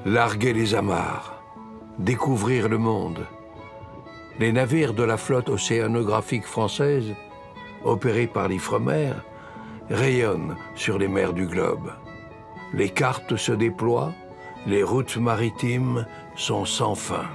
Larguer les amarres, découvrir le monde. Les navires de la flotte océanographique française, opérés par l'Ifremer, rayonnent sur les mers du globe. Les cartes se déploient, les routes maritimes sont sans fin.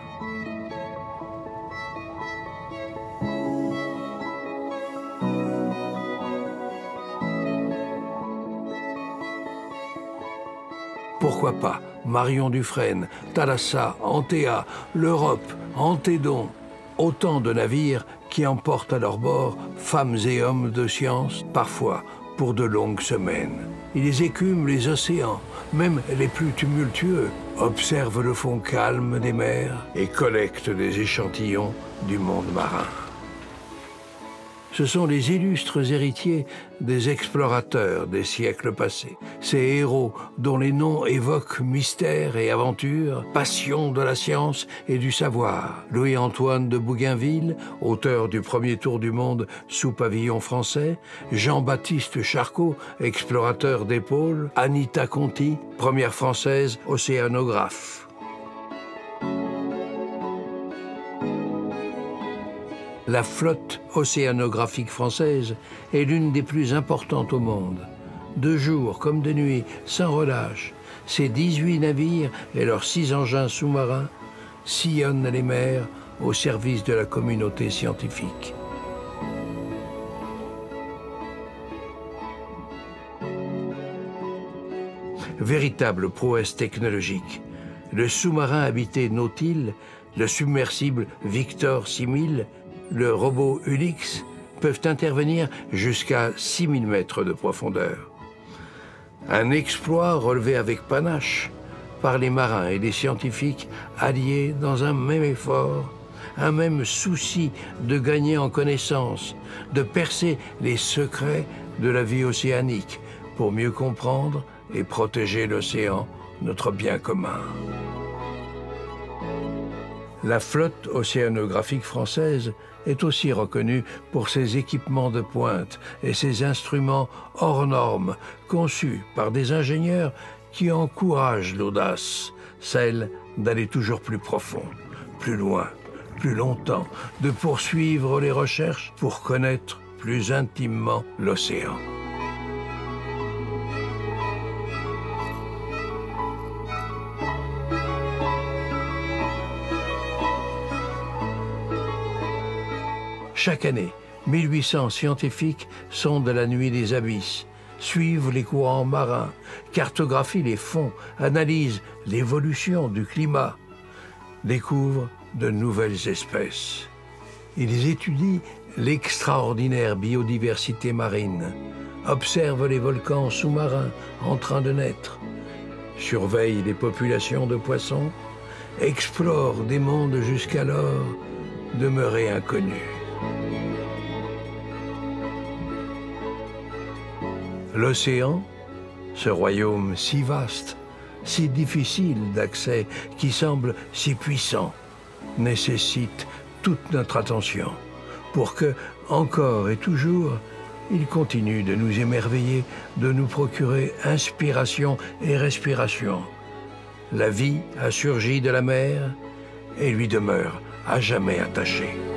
Pourquoi pas Marion Dufresne, Thalassa, Antea, l'Europe, Antédon, autant de navires qui emportent à leur bord femmes et hommes de science, parfois pour de longues semaines. Ils écument les océans, même les plus tumultueux, observent le fond calme des mers et collectent des échantillons du monde marin. Ce sont les illustres héritiers des explorateurs des siècles passés. Ces héros dont les noms évoquent mystère et aventure, passion de la science et du savoir. Louis-Antoine de Bougainville, auteur du premier tour du monde sous pavillon français. Jean-Baptiste Charcot, explorateur des pôles. Anita Conti, première française océanographe. La flotte océanographique française est l'une des plus importantes au monde. De jour comme de nuit, sans relâche, ses 18 navires et leurs 6 engins sous-marins sillonnent les mers au service de la communauté scientifique. Véritable prouesse technologique, le sous-marin habité Nautile, le submersible Victor 6000, le robot Ulix peuvent intervenir jusqu'à 6000 mètres de profondeur. Un exploit relevé avec panache par les marins et les scientifiques alliés dans un même effort, un même souci de gagner en connaissance, de percer les secrets de la vie océanique pour mieux comprendre et protéger l'océan, notre bien commun. La flotte océanographique française est aussi reconnue pour ses équipements de pointe et ses instruments hors normes, conçus par des ingénieurs qui encouragent l'audace, celle d'aller toujours plus profond, plus loin, plus longtemps, de poursuivre les recherches pour connaître plus intimement l'océan. Chaque année, 1800 scientifiques sondent la nuit des abysses, suivent les courants marins, cartographient les fonds, analysent l'évolution du climat, découvrent de nouvelles espèces. Ils étudient l'extraordinaire biodiversité marine, observent les volcans sous-marins en train de naître, surveillent les populations de poissons, explorent des mondes jusqu'alors demeurés inconnus. L'océan, ce royaume si vaste, si difficile d'accès, qui semble si puissant, nécessite toute notre attention pour que, encore et toujours, il continue de nous émerveiller, de nous procurer inspiration et respiration. La vie a surgi de la mer et lui demeure à jamais attachée.